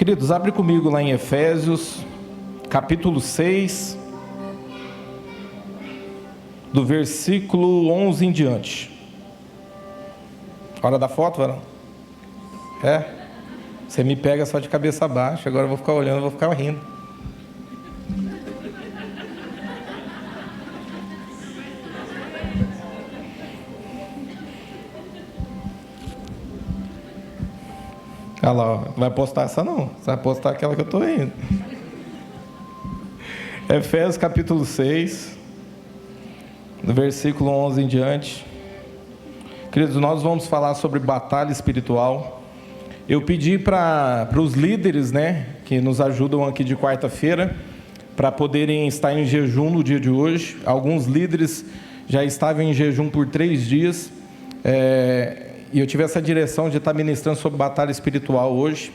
Queridos, abre comigo lá em Efésios, capítulo 6, do versículo 11 em diante. Hora da foto, varão? Você me pega só de cabeça baixa, agora eu vou ficar olhando, eu vou ficar rindo. Olha lá, não vai postar essa não, você vai postar aquela que eu estou indo. Efésios capítulo 6, do versículo 11 em diante. Queridos, nós vamos falar sobre batalha espiritual. Eu pedi para os líderes, que nos ajudam aqui de quarta-feira, para poderem estar em jejum no dia de hoje. Alguns líderes já estavam em jejum por 3 dias, e eu tive essa direção de estar ministrando sobre batalha espiritual hoje.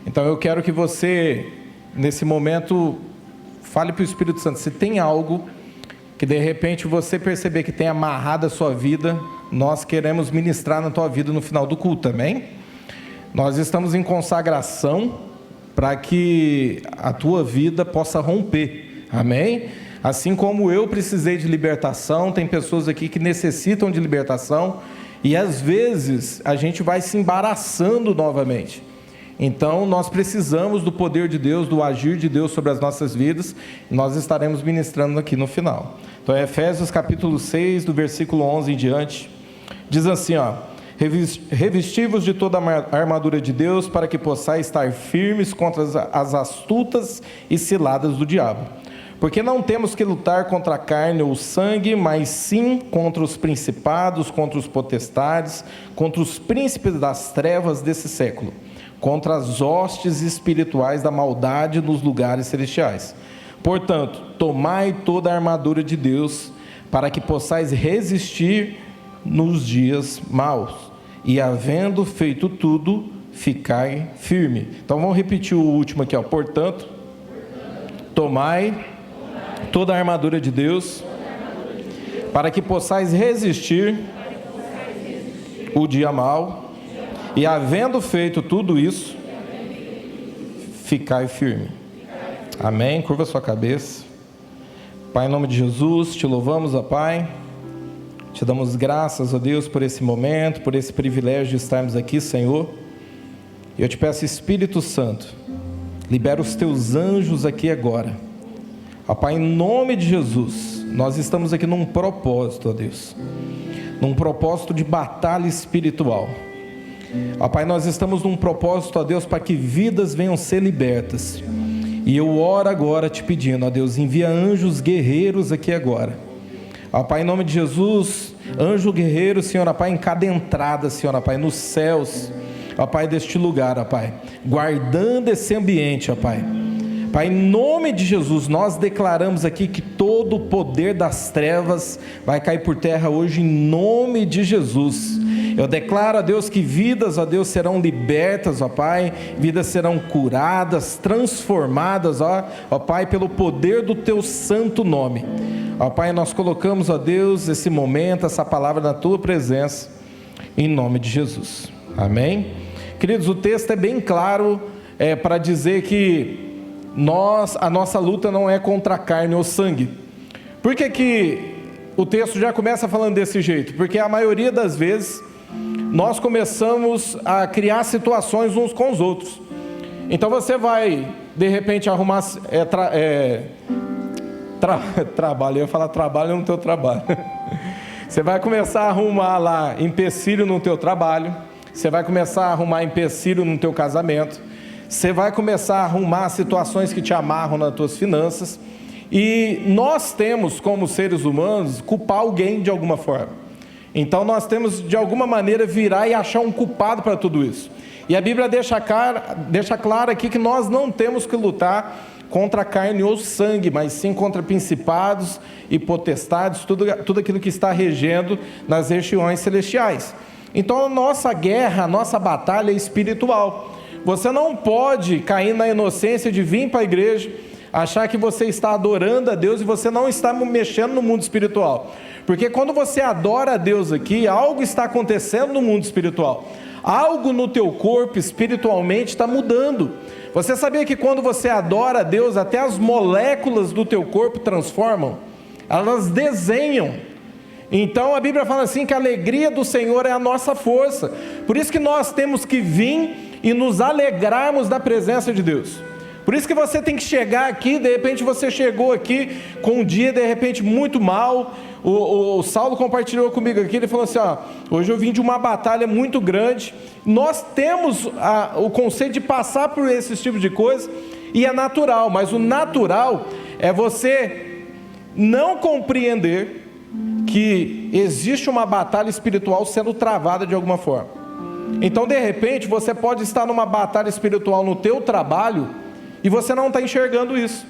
Então eu quero que você, nesse momento, fale para o Espírito Santo, se tem algo que de repente você perceber que tem amarrado a sua vida, nós queremos ministrar na tua vida no final do culto, amém? Nós estamos em consagração para que a tua vida possa romper, amém? Assim como eu precisei de libertação, tem pessoas aqui que necessitam de libertação, e às vezes a gente vai se embaraçando novamente. Então nós precisamos do poder de Deus, do agir de Deus sobre as nossas vidas, e nós estaremos ministrando aqui no final. Então Efésios capítulo 6, do versículo 11 em diante, diz assim, revesti-vos de toda a armadura de Deus, para que possais estar firmes contra as astutas e ciladas do diabo. Porque não temos que lutar contra a carne ou o sangue, mas sim contra os principados, contra os potestades, contra os príncipes das trevas desse século, contra as hostes espirituais da maldade nos lugares celestiais. Portanto, tomai toda a armadura de Deus, para que possais resistir nos dias maus, e havendo feito tudo, ficai firme. Então vamos repetir o último aqui, portanto, tomai toda a armadura de Deus, para que possais resistir o dia mau, e havendo feito tudo isso, ficai firme. Amém? Curva sua cabeça. Pai, em nome de Jesus, te louvamos, ó Pai, te damos graças, ó Deus, por esse momento, por esse privilégio de estarmos aqui, Senhor. E eu te peço, Espírito Santo, libera os teus anjos aqui agora. Ó Pai, em nome de Jesus, nós estamos aqui num propósito, ó Deus, num propósito de batalha espiritual. Ó Pai, nós estamos num propósito, ó Deus, para que vidas venham ser libertas. E eu oro agora te pedindo, ó Deus, envia anjos guerreiros aqui agora. Ó Pai, em nome de Jesus, anjo guerreiro, Senhor, ó Pai, em cada entrada, Senhor, ó Pai, nos céus, ó Pai, deste lugar, ó Pai, guardando esse ambiente, ó Pai. Pai, em nome de Jesus, nós declaramos aqui que todo o poder das trevas vai cair por terra hoje, em nome de Jesus. Eu declaro, ó Deus, que vidas, ó Deus, serão libertas, ó Pai, vidas serão curadas, transformadas, ó Pai, pelo poder do Teu santo nome. Ó Pai, nós colocamos, ó Deus, esse momento, essa palavra na Tua presença, em nome de Jesus. Amém? Queridos, o texto é bem claro, para dizer que a nossa luta não é contra a carne ou sangue. Por que o texto já começa falando desse jeito? Porque a maioria das vezes nós começamos a criar situações uns com os outros. Então você vai de repente arrumar trabalho, eu ia falar trabalho no teu trabalho. Você vai começar a arrumar lá empecilho no teu trabalho, você vai começar a arrumar empecilho no teu casamento, você vai começar a arrumar situações que te amarram nas tuas finanças, e nós temos, como seres humanos, culpar alguém de alguma forma. Então nós temos de alguma maneira virar e achar um culpado para tudo isso. E a Bíblia deixa claro aqui que nós não temos que lutar contra a carne ou sangue, mas sim contra principados e potestades, tudo aquilo que está regendo nas regiões celestiais. Então a nossa guerra, a nossa batalha é espiritual. Você não pode cair na inocência de vir para a igreja, achar que você está adorando a Deus e você não está mexendo no mundo espiritual. Porque quando você adora a Deus aqui, algo está acontecendo no mundo espiritual. algo no teu corpo espiritualmente está mudando. Você sabia que quando você adora a Deus, até as moléculas do teu corpo transformam? Elas desenham. Então a Bíblia fala assim que a alegria do Senhor é a nossa força. Por isso que nós temos que vir e nos alegrarmos da presença de Deus. Por isso que você tem que chegar aqui, de repente você chegou aqui com um dia de repente muito mal. O Saulo compartilhou comigo aqui, ele falou assim, hoje eu vim de uma batalha muito grande. Nós temos o conceito de passar por esse tipo de coisa, e é natural, mas o natural é você não compreender que existe uma batalha espiritual sendo travada de alguma forma. Então de repente você pode estar numa batalha espiritual no teu trabalho, e você não está enxergando isso.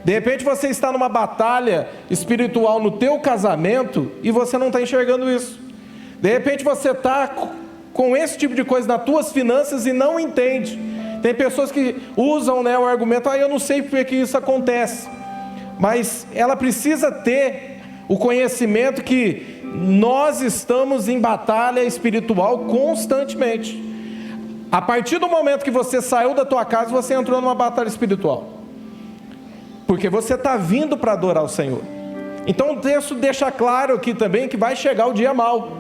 De repente você está numa batalha espiritual no teu casamento e você não está enxergando isso. De repente você está com esse tipo de coisa nas tuas finanças e não entende. Tem pessoas que usam, o argumento, eu não sei por que isso acontece. Mas ela precisa ter o conhecimento que nós estamos em batalha espiritual constantemente. A partir do momento que você saiu da tua casa, você entrou numa batalha espiritual. Porque você está vindo para adorar o Senhor. Então o texto deixa claro aqui também que vai chegar o dia mau.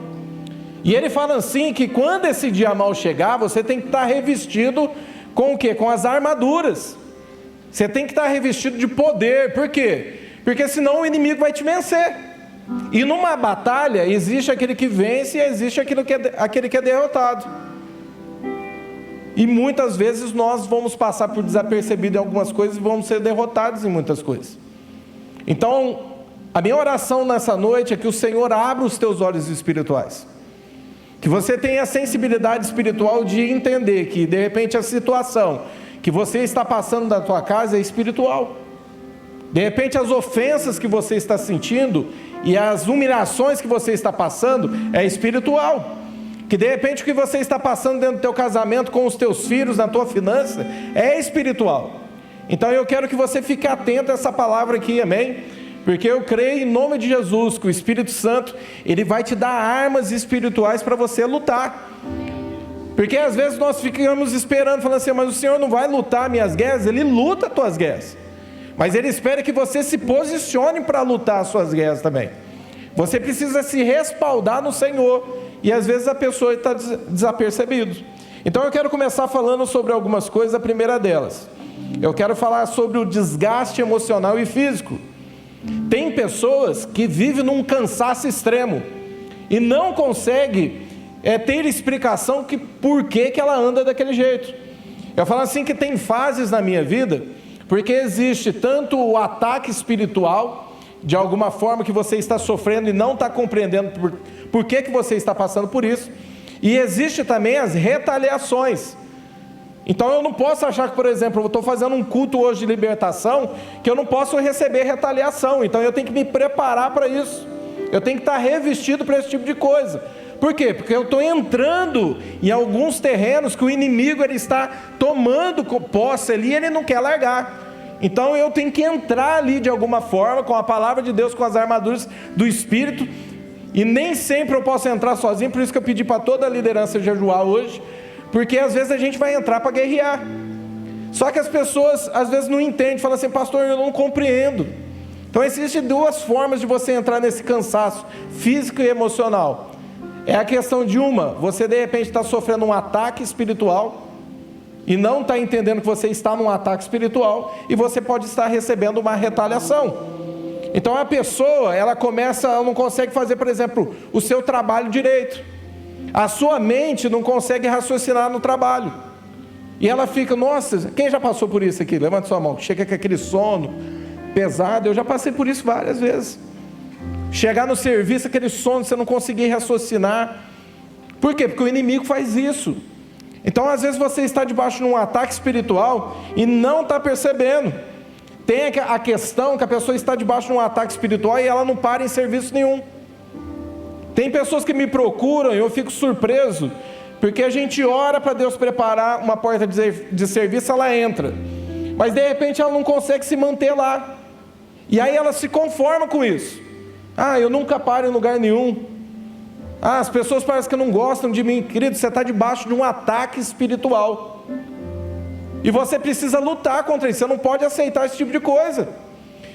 E ele fala assim que quando esse dia mau chegar, você tem que estar revestido com o quê? Com as armaduras. Você tem que estar revestido de poder. Por quê? Porque senão o inimigo vai te vencer. E numa batalha existe aquele que vence e existe aquele que é derrotado. E muitas vezes nós vamos passar por desapercebido em algumas coisas e vamos ser derrotados em muitas coisas. Então, a minha oração nessa noite é que o Senhor abra os teus olhos espirituais. Que você tenha a sensibilidade espiritual de entender que, de repente, a situação que você está passando da tua casa é espiritual. De repente, as ofensas que você está sentindo e as humilhações que você está passando é espiritual. Que de repente o que você está passando dentro do teu casamento, com os teus filhos, na tua finança, é espiritual. Então eu quero que você fique atento a essa palavra aqui, amém? Porque eu creio em nome de Jesus que o Espírito Santo, ele vai te dar armas espirituais para você lutar. Porque às vezes nós ficamos esperando, falando assim, mas o Senhor não vai lutar minhas guerras? Ele luta as tuas guerras. Mas Ele espera que você se posicione para lutar as suas guerras também. Você precisa se respaldar no Senhor. E às vezes a pessoa está desapercebido. Então eu quero começar falando sobre algumas coisas. A primeira delas, eu quero falar sobre o desgaste emocional e físico. Tem pessoas que vivem num cansaço extremo e não conseguem ter explicação que por que ela anda daquele jeito. Eu falo assim que tem fases na minha vida, porque existe tanto o ataque espiritual, de alguma forma que você está sofrendo e não está compreendendo por que você está passando por isso, e existe também as retaliações. Então eu não posso achar que, por exemplo, eu estou fazendo um culto hoje de libertação, que eu não posso receber retaliação. Então eu tenho que me preparar para isso, eu tenho que estar revestido para esse tipo de coisa. Por quê? Porque eu estou entrando em alguns terrenos que o inimigo ele está tomando posse ali e ele não quer largar. Então eu tenho que entrar ali de alguma forma, com a palavra de Deus, com as armaduras do Espírito, e nem sempre eu posso entrar sozinho. Por isso que eu pedi para toda a liderança jejuar hoje, porque às vezes a gente vai entrar para guerrear, só que as pessoas às vezes não entendem, falam assim, pastor, eu não compreendo. Então existem duas formas de você entrar nesse cansaço físico e emocional. É a questão de você de repente está sofrendo um ataque espiritual, e não está entendendo que você está num ataque espiritual, e você pode estar recebendo uma retaliação. Então a pessoa, ela não consegue fazer, por exemplo, o seu trabalho direito. A sua mente não consegue raciocinar no trabalho. E ela fica, nossa, quem já passou por isso aqui? Levanta sua mão. Chega com aquele sono pesado, eu já passei por isso várias vezes. Chegar no serviço, aquele sono, você não conseguir raciocinar. Por quê? Porque o inimigo faz isso. Então às vezes você está debaixo de um ataque espiritual e não está percebendo. Tem a questão que a pessoa está debaixo de um ataque espiritual e ela não para em serviço nenhum. Tem pessoas que me procuram e eu fico surpreso, porque a gente ora para Deus preparar uma porta de serviço, ela entra, mas de repente ela não consegue se manter lá, e aí ela se conforma com isso. Eu nunca paro em lugar nenhum. Ah, as pessoas parecem que não gostam de mim. Querido, você está debaixo de um ataque espiritual. E você precisa lutar contra isso. Você não pode aceitar esse tipo de coisa.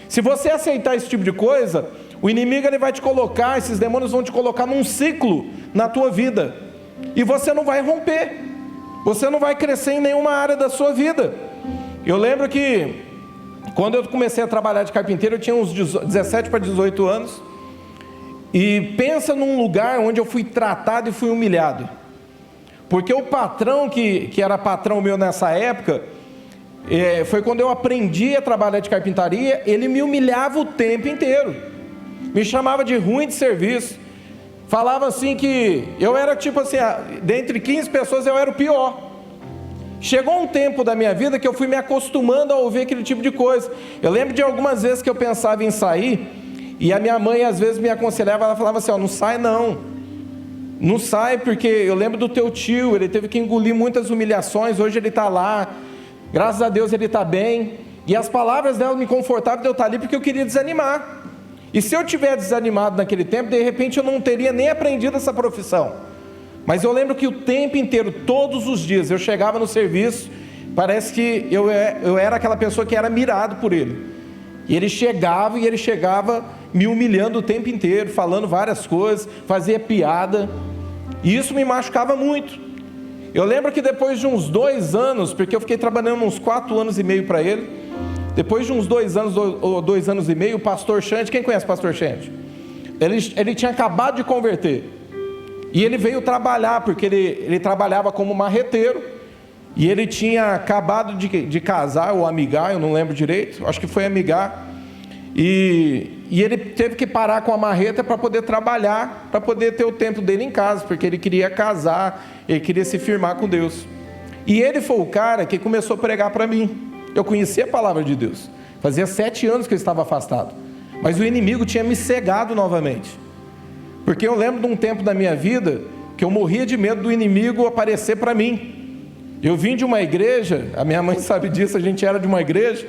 Se você aceitar esse tipo de coisa, o inimigo ele vai te colocar, esses demônios vão te colocar num ciclo na tua vida. E você não vai romper. Você não vai crescer em nenhuma área da sua vida. Eu lembro que quando eu comecei a trabalhar de carpinteiro, eu tinha uns 17 para 18 anos. E pensa num lugar onde eu fui tratado e fui humilhado. Porque o patrão que era patrão meu nessa época, foi quando eu aprendi a trabalhar de carpintaria, ele me humilhava o tempo inteiro. Me chamava de ruim de serviço. Falava assim que eu era tipo assim, dentre 15 pessoas eu era o pior. Chegou um tempo da minha vida que eu fui me acostumando a ouvir aquele tipo de coisa. Eu lembro de algumas vezes que eu pensava em sair, e a minha mãe às vezes me aconselhava, ela falava assim, não sai não sai, porque eu lembro do teu tio, ele teve que engolir muitas humilhações, hoje ele está lá, graças a Deus ele está bem, e as palavras dela me confortavam de eu estar ali, porque eu queria desanimar, e se eu tivesse desanimado naquele tempo, de repente eu não teria nem aprendido essa profissão, mas eu lembro que o tempo inteiro, todos os dias, eu chegava no serviço, parece que eu era aquela pessoa que era mirado por ele, e ele chegava me humilhando o tempo inteiro, falando várias coisas, fazia piada, e isso me machucava muito. Eu lembro que depois de uns 2 anos, porque eu fiquei trabalhando uns 4 anos e meio para ele, depois de uns 2 anos ou 2 anos e meio, o pastor Xande, quem conhece o pastor Xande? Ele tinha acabado de converter, e ele veio trabalhar, porque ele trabalhava como marreteiro, e ele tinha acabado de casar ou amigar, eu não lembro direito, acho que foi amigar, e ele teve que parar com a marreta para poder trabalhar, para poder ter o tempo dele em casa, porque ele queria casar, ele queria se firmar com Deus. E ele foi o cara que começou a pregar para mim. Eu conhecia a palavra de Deus, fazia 7 anos que eu estava afastado, mas o inimigo tinha me cegado novamente, porque eu lembro de um tempo da minha vida que eu morria de medo do inimigo aparecer para mim. Eu vim de uma igreja, a minha mãe sabe disso, a gente era de uma igreja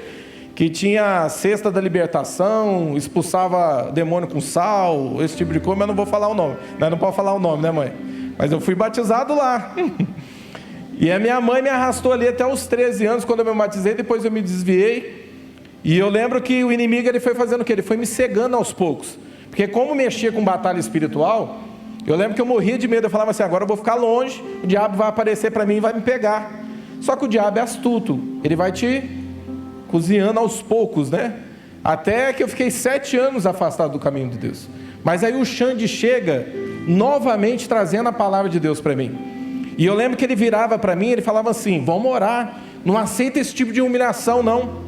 que tinha a cesta da libertação, expulsava demônio com sal, esse tipo de coisa, mas não vou falar o nome. Não pode falar o nome, né, mãe? Mas eu fui batizado lá. E a minha mãe me arrastou ali até os 13 anos, quando eu me batizei, depois eu me desviei. E eu lembro que o inimigo ele foi fazendo o quê? Ele foi me cegando aos poucos. Porque como mexia com batalha espiritual, eu lembro que eu morria de medo. Eu falava assim, agora eu vou ficar longe, o diabo vai aparecer para mim e vai me pegar. Só que o diabo é astuto, ele vai te cozinhando aos poucos, né? Até que eu fiquei 7 anos afastado do caminho de Deus. Mas aí o Xande chega novamente trazendo a palavra de Deus para mim. E eu lembro que ele virava para mim, ele falava assim, vamos orar, não aceita esse tipo de humilhação não.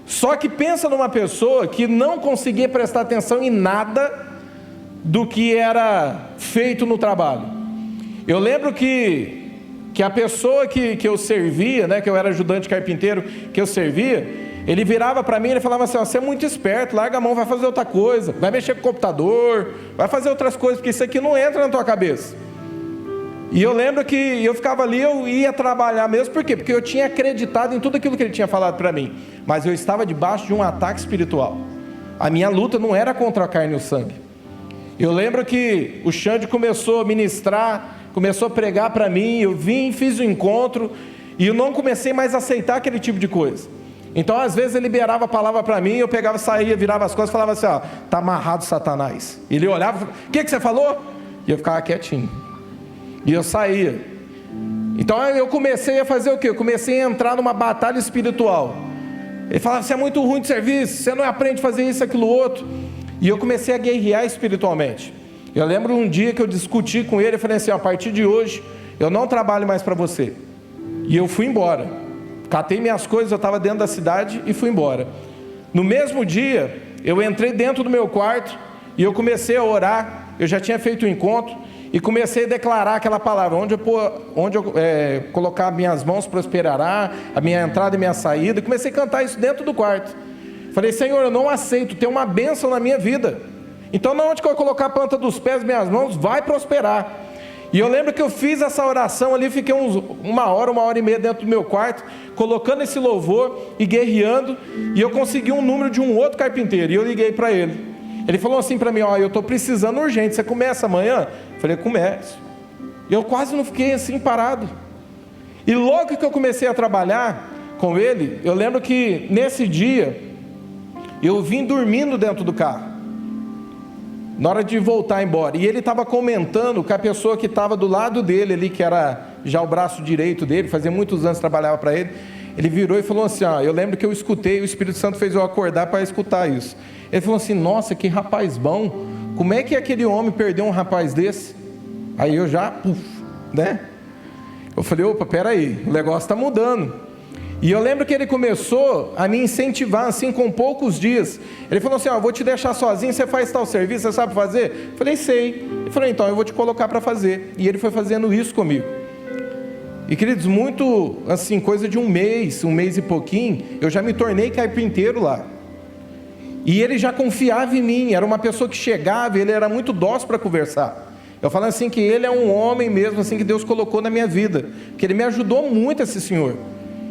Só que pensa numa pessoa que não conseguia prestar atenção em nada do que era feito no trabalho. Eu lembro que a pessoa que eu servia, né, que eu era ajudante carpinteiro, que eu servia, ele virava para mim e ele falava assim, você é muito esperto, larga a mão, vai fazer outra coisa, vai mexer com o computador, vai fazer outras coisas, porque isso aqui não entra na tua cabeça. E eu lembro que eu ficava ali, eu ia trabalhar mesmo, por quê? Porque eu tinha acreditado em tudo aquilo que ele tinha falado para mim, mas eu estava debaixo de um ataque espiritual. A minha luta não era contra a carne e o sangue. Eu lembro que o Xande começou a ministrar, começou a pregar para mim, eu vim, fiz o encontro, e eu não comecei mais a aceitar aquele tipo de coisa. Então às vezes ele liberava a palavra para mim, eu pegava, saía, virava as coisas, falava assim, tá amarrado Satanás. Ele olhava e falava, o que você falou? E eu ficava quietinho, e eu saía. Então eu comecei a fazer o quê? Eu comecei a entrar numa batalha espiritual. Ele falava, você é muito ruim de serviço, você não aprende a fazer isso, aquilo, outro. E eu comecei a guerrear espiritualmente. Eu lembro um dia que eu discuti com ele, eu falei assim, a partir de hoje, eu não trabalho mais para você. E eu fui embora. Catei minhas coisas, eu estava dentro da cidade e fui embora. No mesmo dia, eu entrei dentro do meu quarto e eu comecei a orar, eu já tinha feito o encontro, e comecei a declarar aquela palavra, onde eu colocar minhas mãos prosperará, a minha entrada e minha saída, e comecei a cantar isso dentro do quarto. Falei, Senhor, eu não aceito ter uma bênção na minha vida. Então, onde que eu colocar a planta dos pés, minhas mãos, vai prosperar. E eu lembro que eu fiz essa oração ali, fiquei uma hora e meia dentro do meu quarto, colocando esse louvor e guerreando, e eu consegui um número de um outro carpinteiro, e eu liguei para ele. Ele falou assim para mim, ó, eu estou precisando urgente, você começa amanhã? Eu falei, começo. E eu quase não fiquei assim parado. E logo que eu comecei a trabalhar com ele, eu lembro que nesse dia, eu vim dormindo dentro do carro, na hora de voltar embora, e ele estava comentando com a pessoa que estava do lado dele ali, que era já o braço direito dele, fazia muitos anos que trabalhava para ele. Ele virou e falou assim, ó, eu lembro que eu escutei, o Espírito Santo fez eu acordar para escutar isso. Ele falou assim, nossa, que rapaz bom, como é que aquele homem perdeu um rapaz desse? Aí eu já, né? Eu falei, opa, peraí, o negócio está mudando. E eu lembro que ele começou a me incentivar, assim, com poucos dias. Ele falou assim, ó, vou te deixar sozinho, você faz tal serviço, você sabe fazer? Eu falei, sei. Ele falou, então eu vou te colocar para fazer. E ele foi fazendo isso comigo. E queridos, muito, assim, coisa de um mês e pouquinho, eu já me tornei carpinteiro lá. E ele já confiava em mim, era uma pessoa que chegava, ele era muito dócil para conversar. Eu falo assim que ele é um homem mesmo, assim, que Deus colocou na minha vida, que ele me ajudou muito, esse senhor.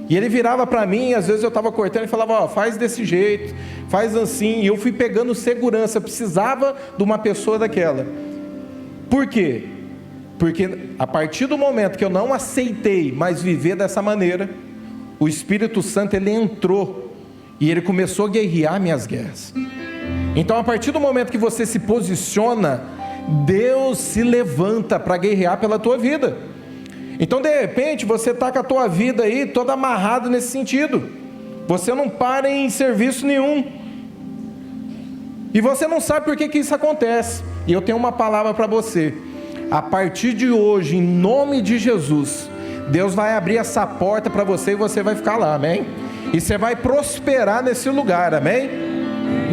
E ele virava para mim, às vezes eu estava cortando e falava, ó, faz desse jeito, faz assim, e eu fui pegando segurança, eu precisava de uma pessoa daquela. Por quê? Porque a partir do momento que eu não aceitei mais viver dessa maneira, o Espírito Santo, ele entrou, e ele começou a guerrear minhas guerras. Então a partir do momento que você se posiciona, Deus se levanta para guerrear pela tua vida. Então de repente você está com a tua vida aí toda amarrada nesse sentido, você não para em serviço nenhum, e você não sabe por que isso acontece. E eu tenho uma palavra para você: a partir de hoje, em nome de Jesus, Deus vai abrir essa porta para você e você vai ficar lá, amém? E você vai prosperar nesse lugar, amém?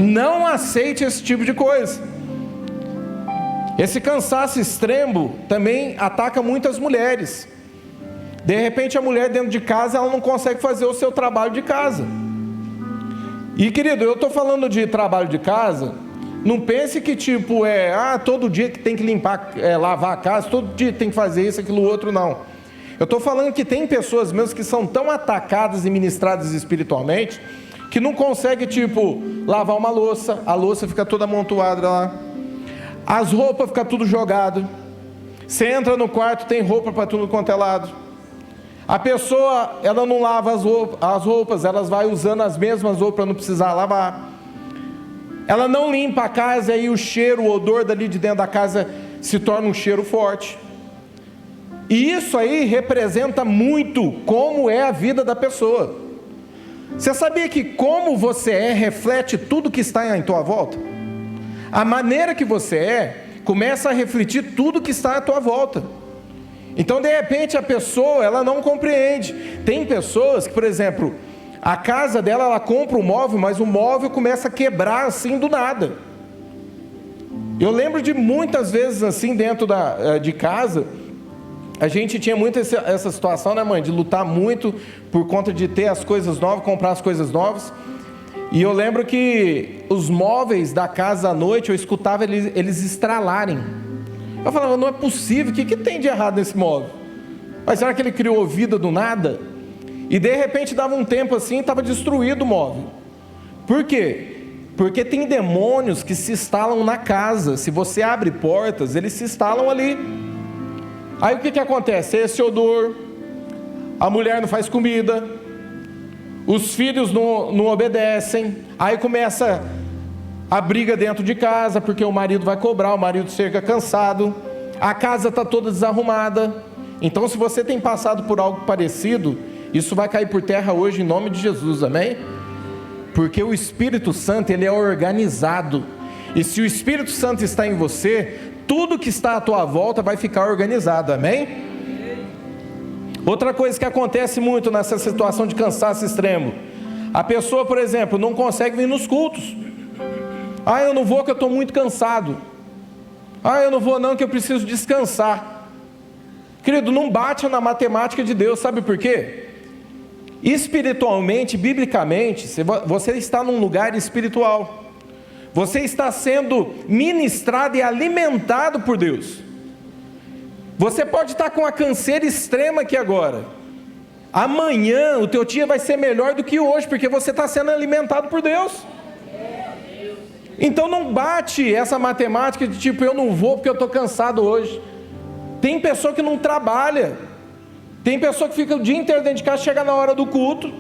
Não aceite esse tipo de coisa. Esse cansaço extremo também ataca muitas mulheres. De repente a mulher dentro de casa, ela não consegue fazer o seu trabalho de casa. E querido, eu estou falando de trabalho de casa, não pense que tipo todo dia que tem que limpar, lavar a casa, todo dia tem que fazer isso, aquilo, outro, não. Eu estou falando que tem pessoas mesmo que são tão atacadas e ministradas espiritualmente, que não consegue tipo lavar uma louça, a louça fica toda amontoada lá, as roupas ficam tudo jogado, você entra no quarto, tem roupa para tudo quanto é lado. A pessoa, ela não lava as roupas, elas vai usando as mesmas roupas para não precisar lavar. Ela não limpa a casa, e o cheiro, o odor dali de dentro da casa se torna um cheiro forte. E isso aí representa muito como é a vida da pessoa. Você sabia que como você reflete tudo que está em tua volta? A maneira que você começa a refletir tudo que está à tua volta. Então de repente a pessoa, ela não compreende. Tem pessoas que, por exemplo, a casa dela, ela compra um móvel, mas o móvel começa a quebrar assim do nada. Eu lembro de muitas vezes assim dentro de casa, a gente tinha muito essa situação, né, mãe, de lutar muito por conta de ter as coisas novas, comprar as coisas novas. E eu lembro que os móveis da casa à noite, eu escutava eles estralarem. Eu falava, não é possível, o que tem de errado nesse móvel? Mas será que ele criou vida do nada? E de repente dava um tempo assim, estava destruído o móvel. Por quê? Porque tem demônios que se instalam na casa. Se você abre portas, eles se instalam ali. Aí o que acontece? Esse odor, a mulher não faz comida, os filhos não obedecem, aí começa a briga dentro de casa, porque o marido vai cobrar, o marido chega cansado, a casa está toda desarrumada. Então se você tem passado por algo parecido, isso vai cair por terra hoje em nome de Jesus, amém? Porque o Espírito Santo, ele é organizado, e se o Espírito Santo está em você, tudo que está à tua volta vai ficar organizado, amém? Outra coisa que acontece muito nessa situação de cansaço extremo, a pessoa, por exemplo, não consegue vir nos cultos. Eu não vou que eu estou muito cansado. Eu não vou não que eu preciso descansar. Querido, não bate na matemática de Deus, sabe por quê? Espiritualmente, biblicamente, você está num lugar espiritual. Você está sendo ministrado e alimentado por Deus. Você pode estar com uma canseira extrema aqui agora. Amanhã o teu dia vai ser melhor do que hoje, porque você está sendo alimentado por Deus. Então não bate essa matemática de tipo, eu não vou porque eu estou cansado hoje. Tem pessoa que não trabalha, tem pessoa que fica o dia inteiro dentro de casa, chega na hora do culto,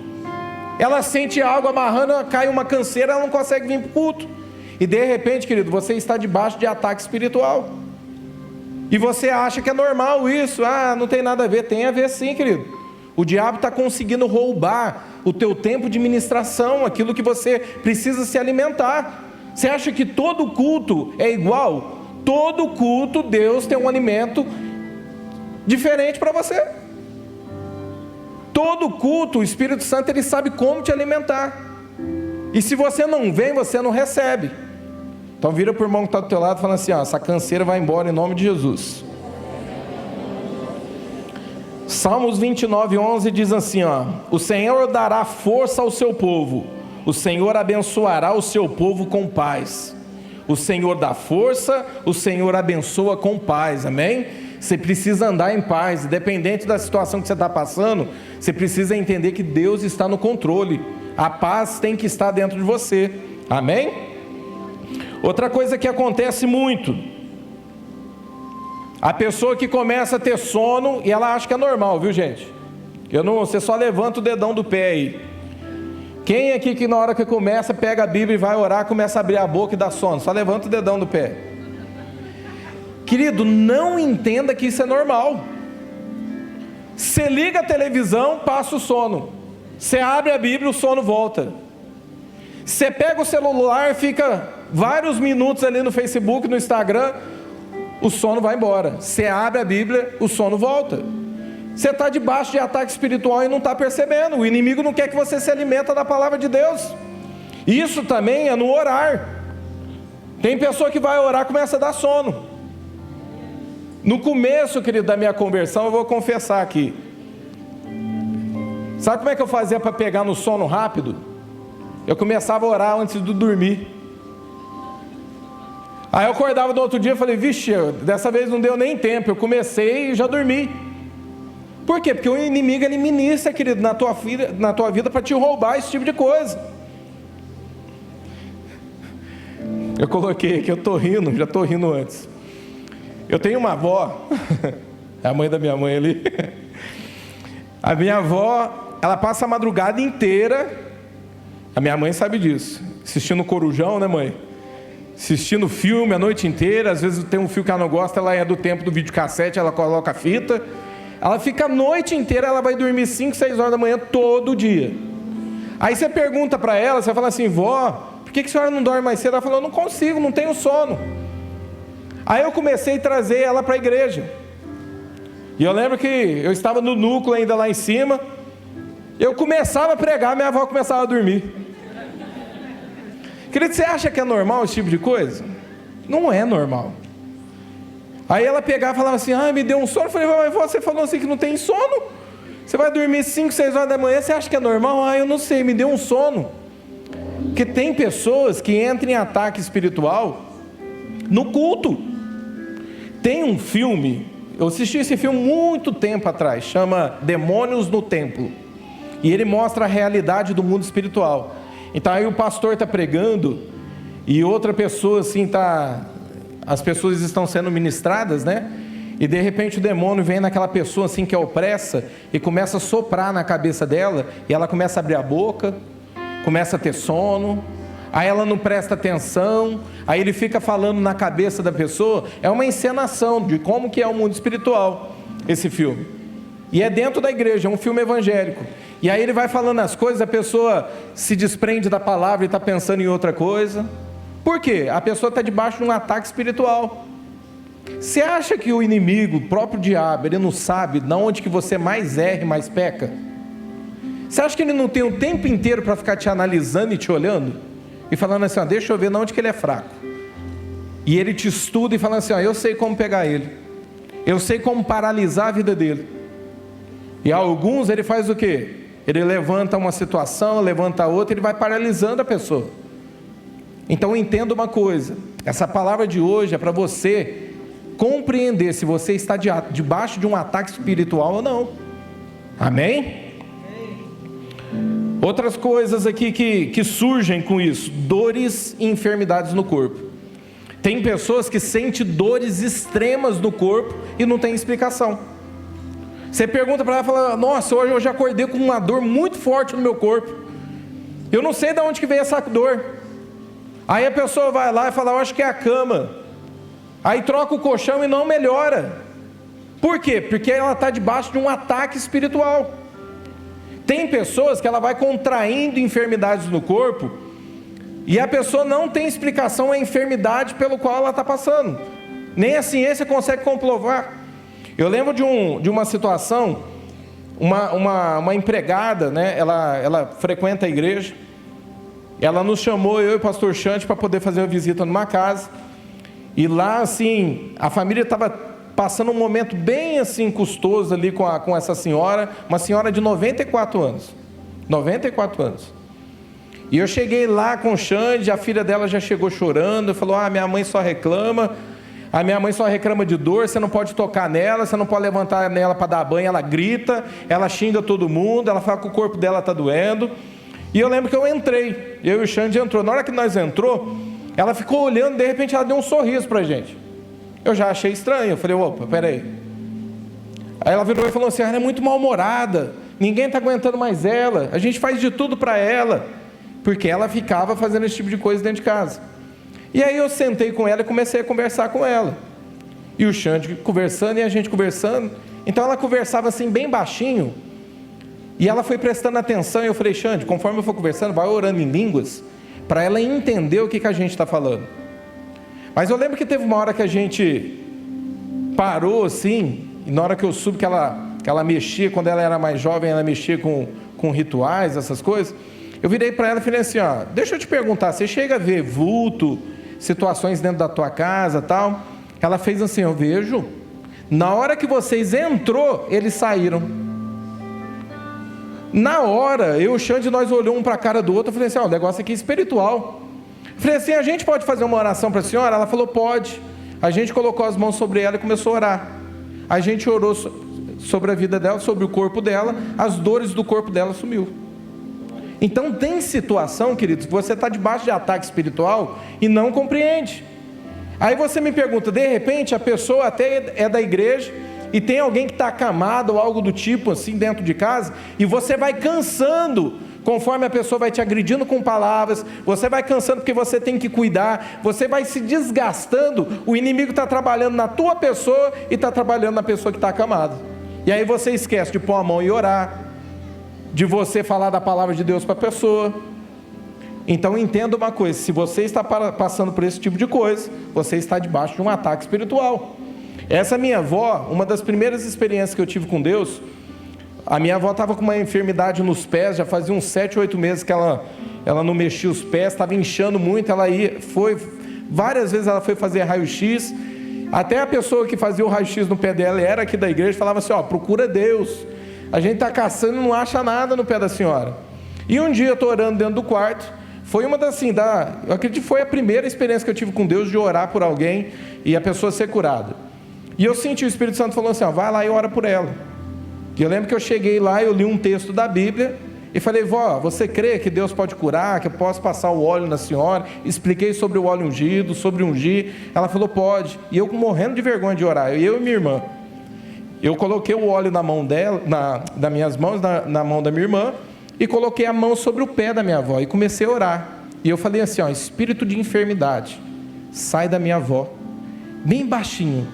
ela sente algo amarrando, cai uma canseira, ela não consegue vir para o culto. E de repente, querido, você está debaixo de ataque espiritual. E você acha que é normal isso, não tem nada a ver. Tem a ver sim, querido. O diabo está conseguindo roubar o teu tempo de ministração, aquilo que você precisa se alimentar. Você acha que todo culto é igual? Todo culto, Deus tem um alimento diferente para você. Todo culto, o Espírito Santo, Ele sabe como te alimentar. E se você não vem, você não recebe. Então vira para o irmão que está do teu lado falando assim, essa canseira vai embora em nome de Jesus. Salmos 29:11 diz assim, o Senhor dará força ao seu povo, o Senhor abençoará o seu povo com paz. O Senhor dá força, o Senhor abençoa com paz, amém? Você precisa andar em paz, independente da situação que você está passando, você precisa entender que Deus está no controle, a paz tem que estar dentro de você, amém? Outra coisa que acontece muito, a pessoa que começa a ter sono e ela acha que é normal, viu gente? Você só levanta o dedão do pé aí. Quem aqui que na hora que começa, pega a Bíblia e vai orar, começa a abrir a boca e dá sono? Só levanta o dedão do pé. Querido, não entenda que isso é normal. Você liga a televisão, passa o sono. Você abre a Bíblia, o sono volta. Você pega o celular, fica vários minutos ali no Facebook, no Instagram, o sono vai embora. Você abre a Bíblia, o sono volta. Você está debaixo de ataque espiritual e não está percebendo. O inimigo não quer que você se alimente da palavra de Deus. Isso também é no orar. Tem pessoa que vai orar e começa a dar sono. No começo, querido, da minha conversão, eu vou confessar aqui. Sabe como é que eu fazia para pegar no sono rápido? Eu começava a orar antes de dormir. Aí eu acordava no outro dia e falei, vixe, dessa vez não deu nem tempo. Eu comecei e já dormi. Por quê? Porque o inimigo, ele ministra, querido, na tua vida para te roubar esse tipo de coisa. Eu coloquei aqui, eu estou rindo, já estou rindo antes. Eu tenho uma avó, é a mãe da minha mãe ali. A minha avó, ela passa a madrugada inteira, a minha mãe sabe disso, assistindo Corujão, né mãe? Assistindo filme a noite inteira, às vezes tem um filme que ela não gosta, ela é do tempo do videocassete, ela coloca a fita. Ela fica a noite inteira, ela vai dormir 5, 6 horas da manhã todo dia. Aí você pergunta para ela, você fala assim, vó, por que a senhora não dorme mais cedo? Ela falou, eu não consigo, não tenho sono. Aí eu comecei a trazer ela para a igreja. E eu lembro que eu estava no núcleo ainda lá em cima, eu começava a pregar, minha avó começava a dormir. Querido, você acha que é normal esse tipo de coisa? Não é normal. Aí ela pegava e falava assim, me deu um sono. Eu falei, mas você falou assim que não tem sono? Você vai dormir 5, 6 horas da manhã, você acha que é normal? Eu não sei, me deu um sono. Porque tem pessoas que entram em ataque espiritual no culto. Tem um filme, eu assisti esse filme muito tempo atrás, chama Demônios no Templo. E ele mostra a realidade do mundo espiritual. Então aí o pastor está pregando e outra pessoa assim as pessoas estão sendo ministradas, né? E de repente o demônio vem naquela pessoa assim que é opressa e começa a soprar na cabeça dela, e ela começa a abrir a boca, começa a ter sono, aí ela não presta atenção, aí ele fica falando na cabeça da pessoa. É uma encenação de como que é o mundo espiritual, esse filme. E é dentro da igreja, é um filme evangélico. E aí ele vai falando as coisas, a pessoa se desprende da palavra e está pensando em outra coisa. Por quê? A pessoa está debaixo de um ataque espiritual. Você acha que o inimigo, o próprio diabo, ele não sabe de onde que você mais erra e mais peca? Você acha que ele não tem o tempo inteiro para ficar te analisando e te olhando? E falando assim, deixa eu ver de onde que ele é fraco. E ele te estuda e fala assim, eu sei como pegar ele. Eu sei como paralisar a vida dele. E alguns ele faz o quê? Ele levanta uma situação, levanta outra, ele vai paralisando a pessoa. Então entenda uma coisa, essa palavra de hoje é para você compreender se você está debaixo de um ataque espiritual ou não. Amém? Outras coisas aqui que surgem com isso: dores e enfermidades no corpo. Tem pessoas que sentem dores extremas no corpo e não tem explicação. Você pergunta para ela, fala: nossa, hoje eu já acordei com uma dor muito forte no meu corpo, eu não sei de onde que veio essa dor. Aí a pessoa vai lá e fala: eu acho que é a cama. Aí troca o colchão e não melhora. Por quê? Porque ela está debaixo de um ataque espiritual. Tem pessoas que ela vai contraindo enfermidades no corpo e a pessoa não tem explicação a enfermidade pelo qual ela está passando. Nem a ciência consegue comprovar. Eu lembro de uma situação, uma empregada, né? Ela frequenta a igreja. Ela nos chamou, eu e o pastor Chante, para poder fazer uma visita numa casa. E lá, assim, a família estava passando um momento bem assim custoso ali com essa senhora, uma senhora de 94 anos. 94 anos. E eu cheguei lá com o Xande, a filha dela já chegou chorando, falou: minha mãe só reclama, a minha mãe só reclama de dor, você não pode tocar nela, você não pode levantar nela para dar banho, ela grita, ela xinga todo mundo, ela fala que o corpo dela está doendo. E eu lembro que eu entrei, eu e o Xande entrou. Na hora que nós entrou, ela ficou olhando, de repente ela deu um sorriso para a gente. Eu já achei estranho, eu falei: opa, peraí. Aí ela virou e falou assim: ela é muito mal-humorada, ninguém está aguentando mais ela, a gente faz de tudo para ela, porque ela ficava fazendo esse tipo de coisa dentro de casa. E aí eu sentei com ela e comecei a conversar com ela, e o Xande conversando e a gente conversando. Então ela conversava assim bem baixinho, e ela foi prestando atenção, e eu falei: Xande, conforme eu for conversando, vai orando em línguas, para ela entender o que a gente está falando. Mas eu lembro que teve uma hora que a gente parou assim, e na hora que eu soube que ela mexia, quando ela era mais jovem, ela mexia com rituais, essas coisas. Eu virei para ela e falei assim: deixa eu te perguntar, você chega a ver vulto, situações dentro da tua casa e tal? Ela fez assim: eu vejo. Na hora que vocês entrou, eles saíram. Na hora, eu e o Xande, nós olhamos um para a cara do outro, eu falei assim: o negócio aqui é espiritual. Falei assim: a gente pode fazer uma oração para a senhora? Ela falou: pode. A gente colocou as mãos sobre ela e começou a orar. A gente orou sobre a vida dela, sobre o corpo dela, as dores do corpo dela sumiu. Então tem situação, queridos, que você está debaixo de ataque espiritual e não compreende. Aí você me pergunta, de repente a pessoa até é da igreja e tem alguém que está acamado ou algo do tipo assim dentro de casa, e você vai cansando, conforme a pessoa vai te agredindo com palavras, você vai cansando porque você tem que cuidar, você vai se desgastando, o inimigo está trabalhando na tua pessoa e está trabalhando na pessoa que está acamada. E aí você esquece de pôr a mão e orar, de você falar da palavra de Deus para a pessoa. Então entenda uma coisa: se você está passando por esse tipo de coisa, você está debaixo de um ataque espiritual. Essa minha avó, uma das primeiras experiências que eu tive com Deus, a minha avó estava com uma enfermidade nos pés, já fazia uns 7, 8 meses que ela não mexia os pés, estava inchando muito, várias vezes ela foi fazer raio-x, até a pessoa que fazia o raio-x no pé dela era aqui da igreja, falava assim: procura Deus, a gente está caçando e não acha nada no pé da senhora. E um dia eu estou orando dentro do quarto, foi uma das eu acredito que foi a primeira experiência que eu tive com Deus, de orar por alguém e a pessoa ser curada. E eu senti o Espírito Santo falando assim: vai lá e ora por ela. E eu lembro que eu cheguei lá, eu li um texto da Bíblia e falei: vó, você crê que Deus pode curar, que eu posso passar o óleo na senhora? Expliquei sobre o óleo ungido, sobre ungir. Ela falou: pode. E eu morrendo de vergonha de orar, eu e minha irmã. Eu coloquei o óleo na mão dela, das minhas mãos, na mão da minha irmã, e coloquei a mão sobre o pé da minha avó e comecei a orar. E eu falei assim: espírito de enfermidade, sai da minha avó, bem baixinho.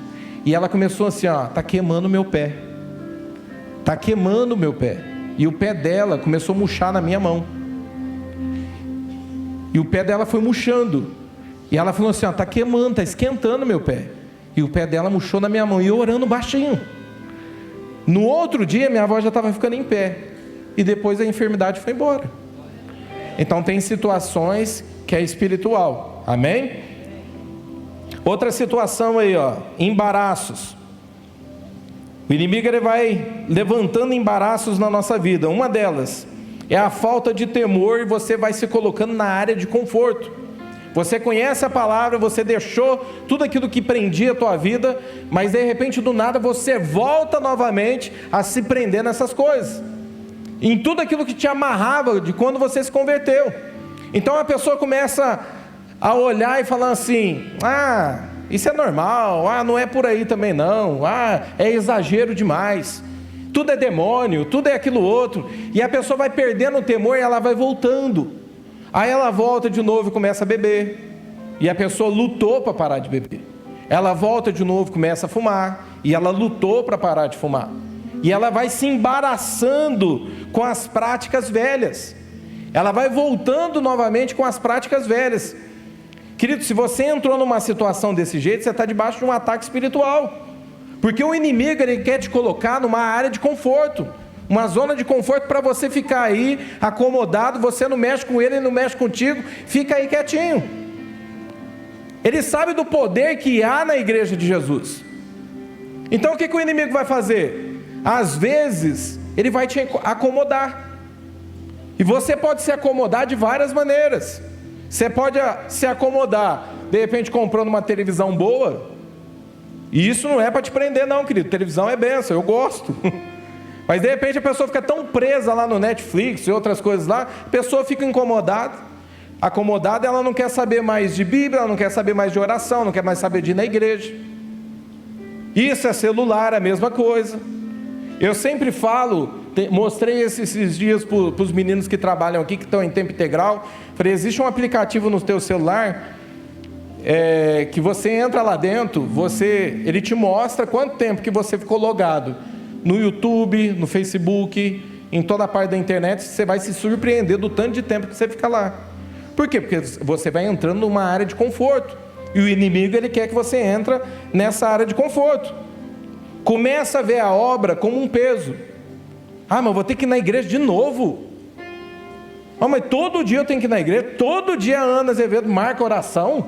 E ela começou assim: está queimando meu pé, está queimando meu pé. E o pé dela começou a murchar na minha mão, e o pé dela foi murchando, e ela falou assim: está queimando, está esquentando meu pé. E o pé dela murchou na minha mão, e eu orando baixinho. No outro dia minha avó já estava ficando em pé, e depois a enfermidade foi embora. Então tem situações que é espiritual, amém? Outra situação aí, embaraços. O inimigo ele vai levantando embaraços na nossa vida. Uma delas é a falta de temor, e você vai se colocando na área de conforto. Você conhece a palavra, você deixou tudo aquilo que prendia a tua vida, mas de repente do nada você volta novamente a se prender nessas coisas. em tudo aquilo que te amarrava de quando você se converteu. Então a pessoa começa a olhar e falar assim: ah, isso é normal, ah, não é por aí também não, ah, é exagero demais, tudo é demônio, tudo é aquilo outro. E a pessoa vai perdendo o temor e ela vai voltando. Aí ela volta de novo e começa a beber. E a pessoa lutou para parar de beber. Ela volta de novo e começa a fumar. E ela lutou para parar de fumar. E ela vai se embaraçando com as práticas velhas. Ela vai voltando novamente com as práticas velhas. Querido, se você entrou numa situação desse jeito, você está debaixo de um ataque espiritual. Porque o inimigo, ele quer te colocar numa área de conforto, uma zona de conforto para você ficar aí acomodado. Você não mexe com ele, ele não mexe contigo, fica aí quietinho. Ele sabe do poder que há na igreja de Jesus. Então o que o inimigo vai fazer? Às vezes ele vai te acomodar. E você pode se acomodar de várias maneiras. Você pode se acomodar, de repente comprando uma televisão boa. E isso não é para te prender não, querido. Televisão é bênção, eu gosto. Mas de repente a pessoa fica tão presa lá no Netflix e outras coisas lá, a pessoa fica acomodada, ela não quer saber mais de Bíblia, ela não quer saber mais de oração, não quer mais saber de ir na igreja. Isso é celular, a mesma coisa. Eu sempre falo, mostrei esses dias para os meninos que trabalham aqui, que estão em tempo integral. Falei, existe um aplicativo no teu celular, que você entra lá dentro, ele te mostra quanto tempo que você ficou logado no YouTube, no Facebook, em toda a parte da internet. Você vai se surpreender do tanto de tempo que você fica lá. Por quê? Porque você vai entrando numa área de conforto, e o inimigo, ele quer que você entre nessa área de conforto. Começa a ver a obra como um peso. Ah, mas vou ter que ir na igreja de novo. Ah, mas todo dia eu tenho que ir na igreja, todo dia a Ana Azevedo marca oração.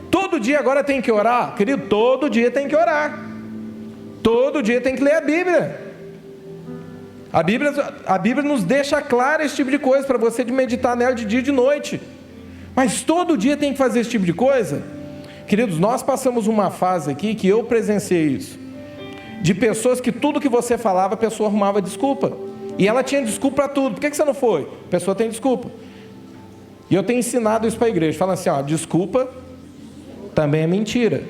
Todo dia agora tem que orar. Querido, todo dia tem que orar. Todo dia tem que ler a Bíblia. A Bíblia nos deixa claro esse tipo de coisa, para você meditar nela de dia e de noite. Mas todo dia tem que fazer esse tipo de coisa? Queridos, nós passamos uma fase aqui que eu presenciei isso, de pessoas que tudo que você falava, a pessoa arrumava desculpa. E ela tinha desculpa para tudo. Por que você não foi? A pessoa tem desculpa. E eu tenho ensinado isso para a igreja, falando assim, ó, desculpa também é mentira.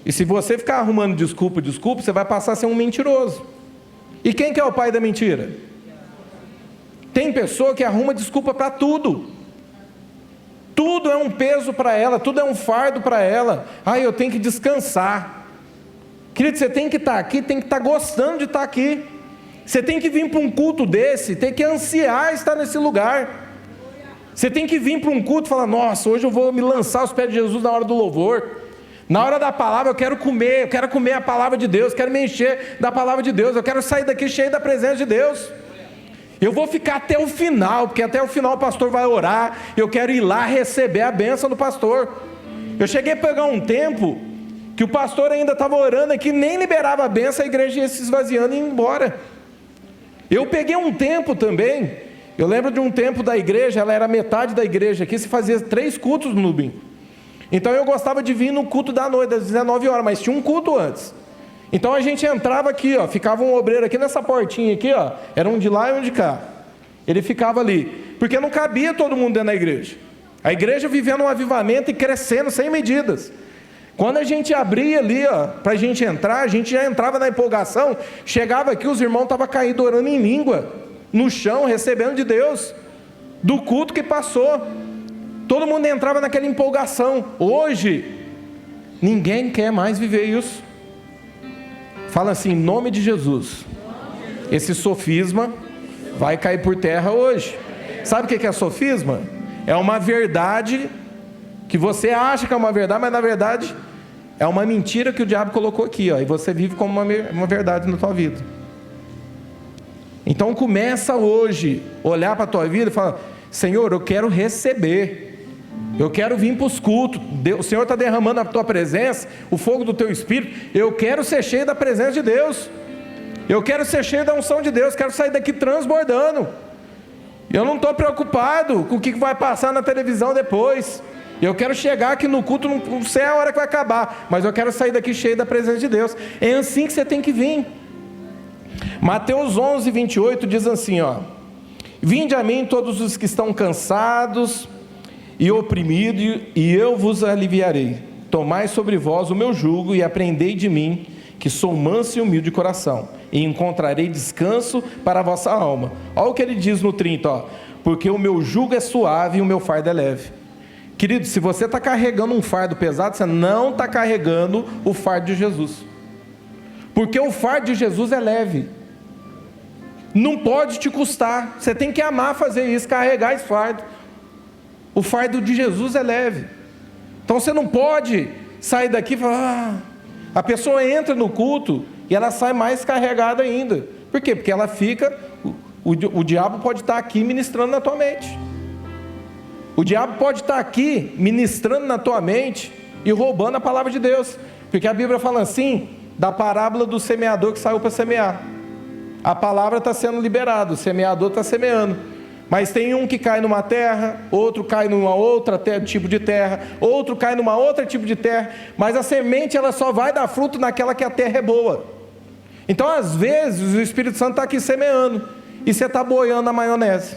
E se você ficar arrumando desculpa, você vai passar a ser um mentiroso. E quem que é o pai da mentira? Tem pessoa que arruma desculpa para tudo. Tudo é um peso para ela, tudo é um fardo para ela. Ah, eu tenho que descansar. Querido, você tem que estar aqui, tem que estar gostando de estar aqui. Você tem que vir para um culto desse, tem que ansiar estar nesse lugar. Você tem que vir para um culto e falar, nossa, hoje eu vou me lançar aos pés de Jesus na hora do louvor. Na hora da palavra eu quero comer a palavra de Deus, quero me encher da palavra de Deus, eu quero sair daqui cheio da presença de Deus. Eu vou ficar até o final, porque até o final o pastor vai orar, eu quero ir lá receber a bênção do pastor. Eu cheguei a pegar um tempo que o pastor ainda estava orando aqui, nem liberava a bênção, a igreja ia se esvaziando e ia embora. Eu peguei um tempo também, eu lembro de um tempo da igreja, ela era metade da igreja aqui, se fazia 3 cultos no domingo. Então eu gostava de vir no culto da noite, às 19 horas, mas tinha um culto antes. Então a gente entrava aqui, ó, ficava um obreiro aqui nessa portinha aqui, ó, era um de lá e um de cá. Ele ficava ali, porque não cabia todo mundo dentro da igreja. A igreja vivendo um avivamento e crescendo sem medidas. Quando a gente abria ali, ó, para a gente entrar, a gente já entrava na empolgação, chegava aqui, os irmãos estavam caídos orando em língua, no chão, recebendo de Deus, do culto que passou. Todo mundo entrava naquela empolgação. Hoje, ninguém quer mais viver isso. Fala assim, em nome de Jesus. Esse sofisma vai cair por terra hoje. Sabe o que é sofisma? É uma verdade que você acha que é uma verdade, mas na verdade é uma mentira que o diabo colocou aqui, ó, e você vive como uma verdade na tua vida. Então começa hoje, olhar para a tua vida e falar, Senhor, eu quero receber. Eu quero vir para os cultos, o Senhor está derramando a tua presença, o fogo do teu Espírito, eu quero ser cheio da presença de Deus, eu quero ser cheio da unção de Deus, quero sair daqui transbordando, eu não estou preocupado com o que vai passar na televisão depois, eu quero chegar aqui no culto, não sei a hora que vai acabar, mas eu quero sair daqui cheio da presença de Deus. É assim que você tem que vir. Mateus 11, 28 diz assim, ó: vinde a mim todos os que estão cansados e oprimidos, e eu vos aliviarei. Tomai sobre vós o meu jugo e aprendei de mim, que sou manso e humilde de coração, e encontrarei descanso para a vossa alma. Olha o que ele diz no 30, ó: porque o meu jugo é suave e o meu fardo é leve. Querido, se você está carregando um fardo pesado, você não está carregando o fardo de Jesus, porque o fardo de Jesus é leve, não pode te custar, você tem que amar fazer isso, carregar esse fardo. O fardo de Jesus é leve, então você não pode sair daqui e falar, a pessoa entra no culto e ela sai mais carregada ainda. Por quê? Porque ela fica, o diabo pode estar aqui ministrando na tua mente, o diabo pode estar aqui ministrando na tua mente e roubando a palavra de Deus, porque a Bíblia fala assim, da parábola do semeador que saiu para semear. A palavra está sendo liberada, o semeador está semeando, mas tem um que cai numa terra, outro cai numa outra tipo de terra, outro cai numa outra tipo de terra, mas a semente ela só vai dar fruto naquela que a terra é boa. Então às vezes o Espírito Santo está aqui semeando, e você está boiando na maionese.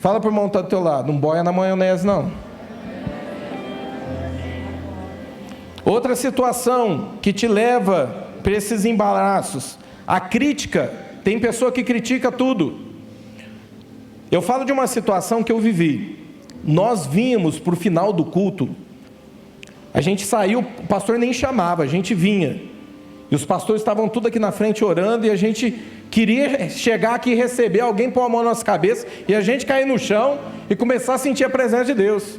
Fala para o irmão que está do teu lado, não boia na maionese não. Outra situação que te leva para esses embaraços, a crítica. Tem pessoa que critica tudo. Eu falo de uma situação que eu vivi. Nós vínhamos para o final do culto, a gente saiu, o pastor nem chamava, a gente vinha, e os pastores estavam tudo aqui na frente orando, e a gente queria chegar aqui e receber alguém, pôr a mão na nossa cabeça, e a gente cair no chão e começar a sentir a presença de Deus.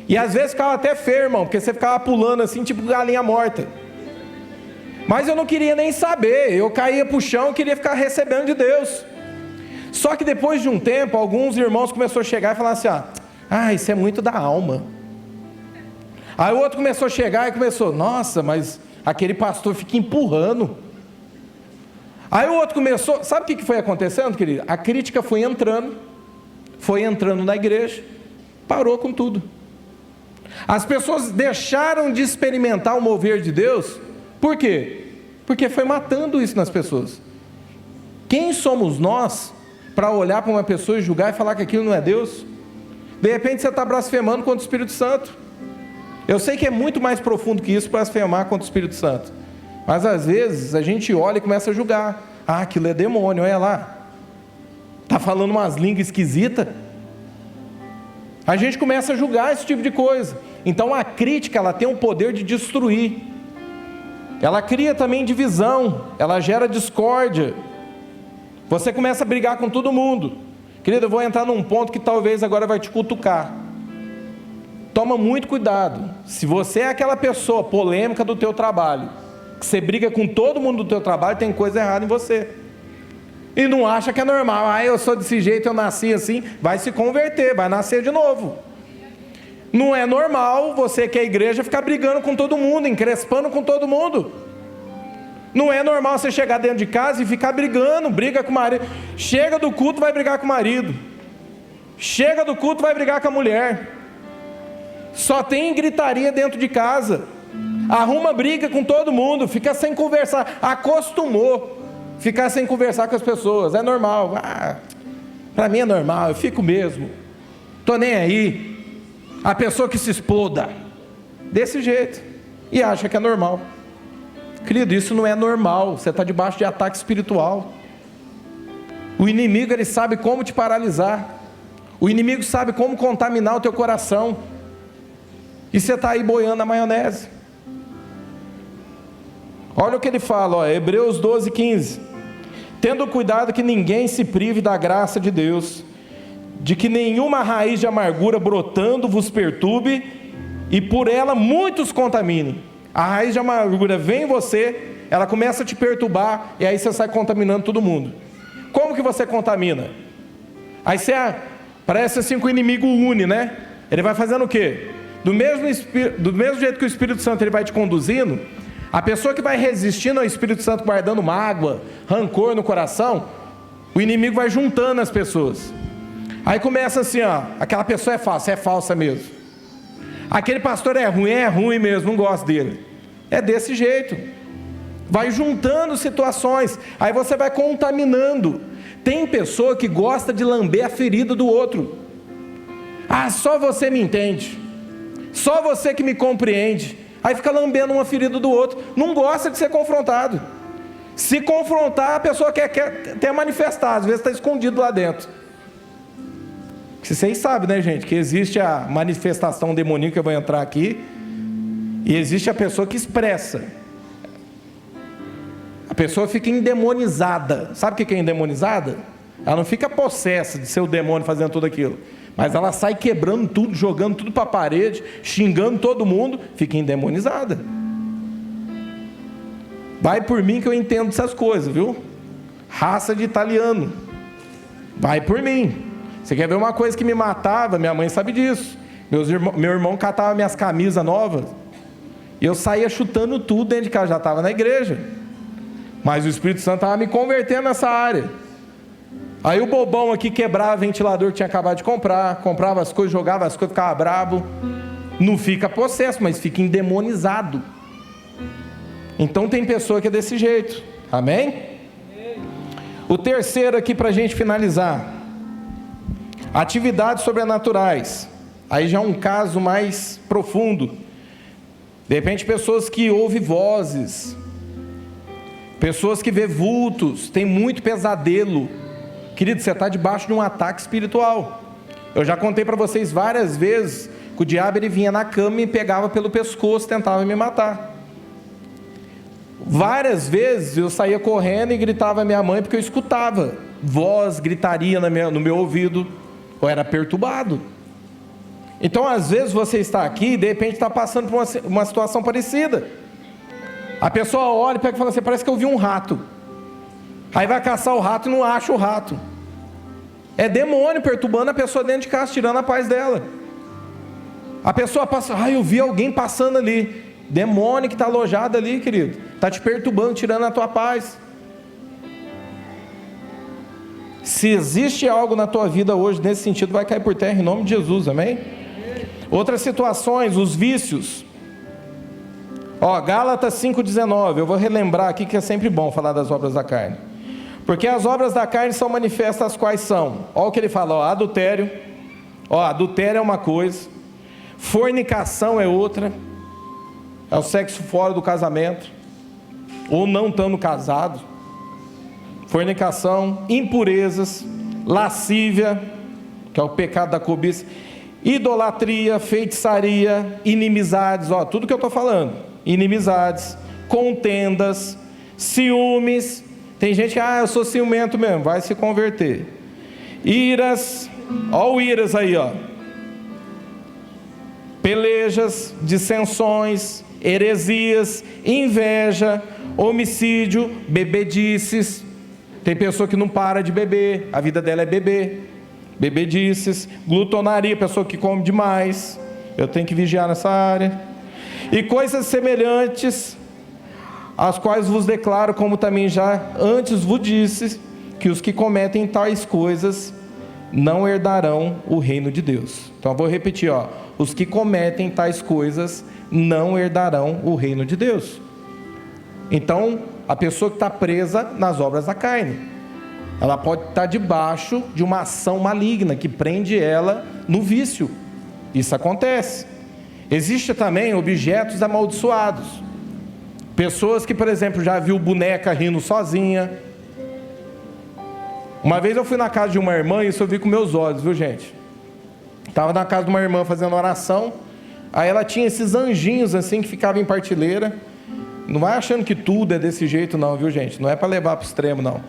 E às vezes ficava até feio, irmão, porque você ficava pulando assim, tipo galinha morta. Mas eu não queria nem saber, eu caía para o chão e queria ficar recebendo de Deus. Só que depois de um tempo, alguns irmãos começaram a chegar e falar assim, isso é muito da alma. Aí o outro começou a chegar e começou, nossa, mas aquele pastor fica empurrando. Aí o outro começou, sabe o que foi acontecendo, querido? A crítica foi entrando na igreja, parou com tudo. As pessoas deixaram de experimentar o mover de Deus. Por quê? Porque foi matando isso nas pessoas. Quem somos nós para olhar para uma pessoa e julgar e falar que aquilo não é Deus? De repente você está blasfemando contra o Espírito Santo. Eu sei que é muito mais profundo que isso, blasfemar contra o Espírito Santo, mas às vezes a gente olha e começa a julgar. Aquilo é demônio, olha lá, está falando umas línguas esquisitas. A gente começa a julgar esse tipo de coisa. Então a crítica, ela tem o poder de destruir, ela cria também divisão, ela gera discórdia, você começa a brigar com todo mundo. Querido, eu vou entrar num ponto que talvez agora vai te cutucar. Toma muito cuidado. Se você é aquela pessoa polêmica do teu trabalho, que você briga com todo mundo do teu trabalho, tem coisa errada em você. E não acha que é normal. Eu sou desse jeito, eu nasci assim. Vai se converter, vai nascer de novo. Não é normal você que é igreja ficar brigando com todo mundo, encrespando com todo mundo. Não é normal você chegar dentro de casa e ficar brigando, briga com o marido. Chega do culto, vai brigar com o marido. Chega do culto, vai brigar com a mulher. Só tem gritaria dentro de casa. Arruma briga com todo mundo, fica sem conversar. Acostumou ficar sem conversar com as pessoas. É normal. Para mim é normal, eu fico mesmo. Tô nem aí. A pessoa que se exploda desse jeito e acha que é normal. Querido, isso não é normal. Você está debaixo de ataque espiritual. O inimigo, ele sabe como te paralisar. O inimigo sabe como contaminar o teu coração. E você está aí boiando na maionese. Olha o que ele fala, Hebreus 12, 15. Tendo cuidado que ninguém se prive da graça de Deus, de que nenhuma raiz de amargura brotando vos perturbe, e por ela muitos contaminem. A raiz de amargura vem em você, ela começa a te perturbar, e aí você sai contaminando todo mundo. Como que você contamina? Aí você parece assim que o inimigo une, né? Ele vai fazendo o quê? Do mesmo jeito que o Espírito Santo ele vai te conduzindo, a pessoa que vai resistindo ao Espírito Santo, guardando mágoa, rancor no coração, o inimigo vai juntando as pessoas. Aí começa assim, aquela pessoa é falsa mesmo. Aquele pastor é ruim mesmo, não gosto dele. É desse jeito. vai juntando situações, aí você vai contaminando. Tem pessoa que gosta de lamber a ferida do outro. Ah, só você me entende, só você que me compreende. Aí fica lambendo uma ferida do outro, não gosta de ser confrontado. Se confrontar, a pessoa quer até manifestar, às vezes está escondido lá dentro. Vocês sabem, né, gente, que existe a manifestação demoníaca, eu vou entrar aqui, e existe a pessoa que expressa. A pessoa fica endemonizada. Sabe o que é endemonizada? Ela não fica possessa de ser o demônio fazendo tudo aquilo, mas ela sai quebrando tudo, jogando tudo para a parede, xingando todo mundo, fica endemonizada. Vai por mim que eu entendo essas coisas, viu? Raça de italiano. Vai por mim. Você quer ver uma coisa que me matava? Minha mãe sabe disso. Meu irmão catava minhas camisas novas, e eu saía chutando tudo dentro de casa, já estava na igreja, mas o Espírito Santo estava me convertendo nessa área. Aí o bobão aqui quebrava o ventilador que tinha acabado de comprar, comprava as coisas, jogava as coisas, ficava bravo. Não fica possesso, mas fica endemonizado. Então tem pessoa que é desse jeito, amém? O terceiro aqui para a gente finalizar: atividades sobrenaturais. Aí já é um caso mais profundo. De repente pessoas que ouvem vozes, pessoas que vê vultos, tem muito pesadelo. Querido, você está debaixo de um ataque espiritual. Eu já contei para vocês várias vezes que o diabo ele vinha na cama e me pegava pelo pescoço, tentava me matar. Várias vezes eu saía correndo e gritava a minha mãe, porque eu escutava voz, gritaria no meu ouvido. Eu era perturbado. Então às vezes você está aqui e de repente está passando por uma situação parecida. A pessoa olha e pega e fala assim: parece que eu vi um rato. Aí vai caçar o rato e não acha o rato. É demônio perturbando a pessoa dentro de casa, tirando a paz dela. A pessoa passa: eu vi alguém passando ali. Demônio que está alojado ali, querido, está te perturbando, tirando a tua paz. Se existe algo na tua vida hoje nesse sentido, vai cair por terra em nome de Jesus, amém? Outras situações, os vícios. Gálatas 5,19, eu vou relembrar aqui que é sempre bom falar das obras da carne. Porque as obras da carne são manifestas, as quais são, olha o que ele fala, adultério. Adultério é uma coisa, fornicação é outra, é o sexo fora do casamento, ou não estando casado. Fornicação, impurezas, lascívia, que é o pecado da cobiça, idolatria, feitiçaria, inimizades, tudo que eu estou falando, inimizades, contendas, ciúmes. Tem gente que, eu sou ciumento mesmo, vai se converter. Iras, o iras aí, pelejas, dissensões, heresias, inveja, homicídio, bebedices. Tem pessoa que não para de beber, a vida dela é beber. Bebedices, glutonaria, pessoa que come demais. Eu tenho que vigiar nessa área. E coisas semelhantes, as quais vos declaro, como também já antes vos disse, que os que cometem tais coisas não herdarão o reino de Deus. Então eu vou repetir, os que cometem tais coisas não herdarão o reino de Deus. Então, a pessoa que está presa nas obras da carne, ela pode estar debaixo de uma ação maligna que prende ela no vício. Isso acontece. Existe também objetos amaldiçoados. Pessoas que, por exemplo, já viu boneca rindo sozinha. Uma vez eu fui na casa de uma irmã, e isso eu vi com meus olhos, viu, gente? Estava na casa de uma irmã fazendo oração. Aí ela tinha esses anjinhos assim que ficavam em partilheira. Não vai achando que tudo é desse jeito não, viu, gente? Não é para levar para o extremo não.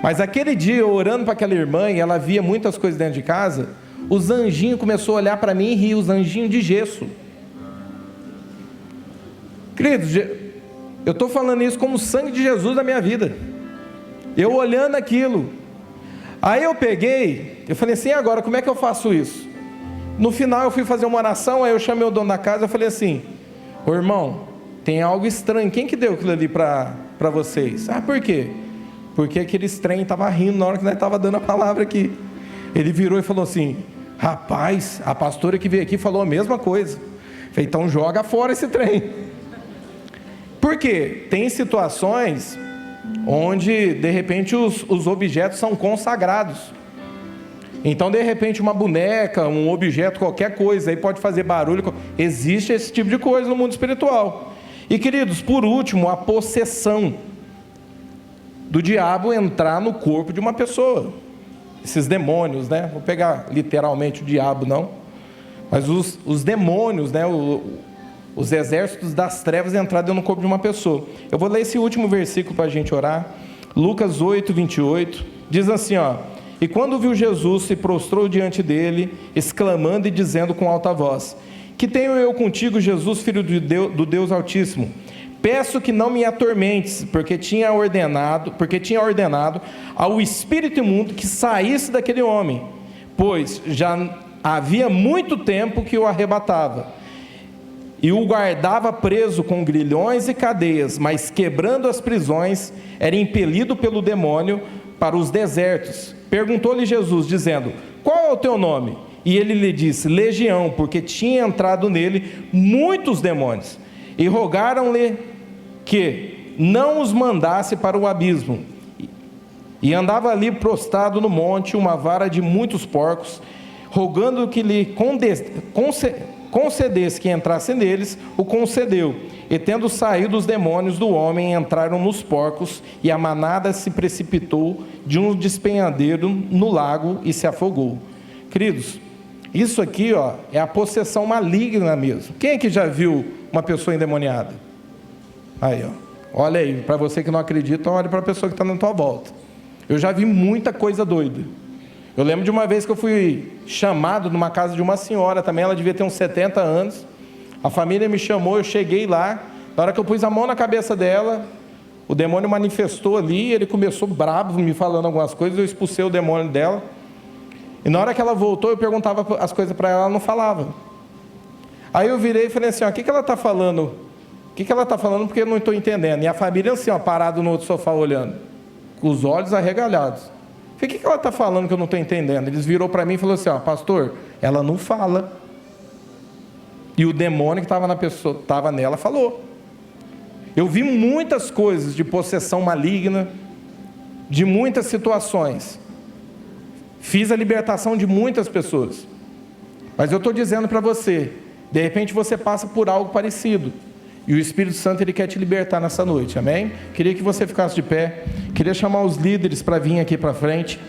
Mas aquele dia, eu orando para aquela irmã, e ela via muitas coisas dentro de casa, os anjinhos começaram a olhar para mim e rir, os anjinhos de gesso. Queridos, eu estou falando isso como o sangue de Jesus na minha vida. Eu olhando aquilo. Aí eu peguei, eu falei assim: e agora, como é que eu faço isso? No final eu fui fazer uma oração, aí eu chamei o dono da casa, eu falei assim: ô irmão, tem algo estranho, quem que deu aquilo ali para vocês? Por quê? Porque aquele estranho estava rindo na hora que nós estávamos dando a palavra aqui. Ele virou e falou assim: rapaz, a pastora que veio aqui falou a mesma coisa. Eu falei: então joga fora esse trem. Por quê? Tem situações onde, de repente, os objetos são consagrados. Então, de repente, uma boneca, um objeto, qualquer coisa, aí pode fazer barulho. Existe esse tipo de coisa no mundo espiritual. E, queridos, por último, a possessão do diabo entrar no corpo de uma pessoa. Esses demônios, né? Vou pegar literalmente o diabo, não. Mas os demônios, né? Os exércitos das trevas entrarem no corpo de uma pessoa. Eu vou ler esse último versículo para a gente orar. Lucas 8, 28. Diz assim, ó. E quando viu Jesus, se prostrou diante dele, exclamando e dizendo com alta voz: que tenho eu contigo, Jesus, filho do Deus Altíssimo? Peço que não me atormentes, porque tinha ordenado ao espírito imundo que saísse daquele homem, pois já havia muito tempo que o arrebatava, e o guardava preso com grilhões e cadeias, mas quebrando as prisões, era impelido pelo demônio para os desertos. Perguntou-lhe Jesus, dizendo: qual é o teu nome? E ele lhe disse: Legião, porque tinha entrado nele muitos demônios, e rogaram-lhe que não os mandasse para o abismo. E andava ali prostrado no monte uma vara de muitos porcos, rogando que lhe concedesse que entrasse neles, o concedeu. E tendo saído os demônios do homem, entraram nos porcos, e a manada se precipitou de um despenhadeiro no lago e se afogou. Queridos, isso aqui, ó, é a possessão maligna mesmo. Quem é que já viu uma pessoa endemoniada? Aí, ó. Olha aí, para você que não acredita, olha para a pessoa que está na tua volta. Eu já vi muita coisa doida. Eu lembro de uma vez que eu fui chamado numa casa de uma senhora também, ela devia ter uns 70 anos. A família me chamou, eu cheguei lá. Na hora que eu pus a mão na cabeça dela, o demônio manifestou ali, ele começou bravo, me falando algumas coisas, eu expulsei o demônio dela. E na hora que ela voltou, eu perguntava as coisas para ela, ela não falava. Aí eu virei e falei assim, ó, o que ela está falando? O que ela está falando, porque eu não estou entendendo. E a família assim, ó, parado no outro sofá olhando, com os olhos arregalhados. Eu falei, o que ela está falando que eu não estou entendendo? Eles virou para mim e falou assim, ó, pastor, ela não fala. E o demônio que estava na pessoa, estava nela, falou. Eu vi muitas coisas de possessão maligna, de muitas situações. Fiz a libertação de muitas pessoas. Mas eu estou dizendo para você, de repente você passa por algo parecido. E o Espírito Santo, ele quer te libertar nessa noite, amém? Queria que você ficasse de pé. Queria chamar os líderes para vir aqui para frente.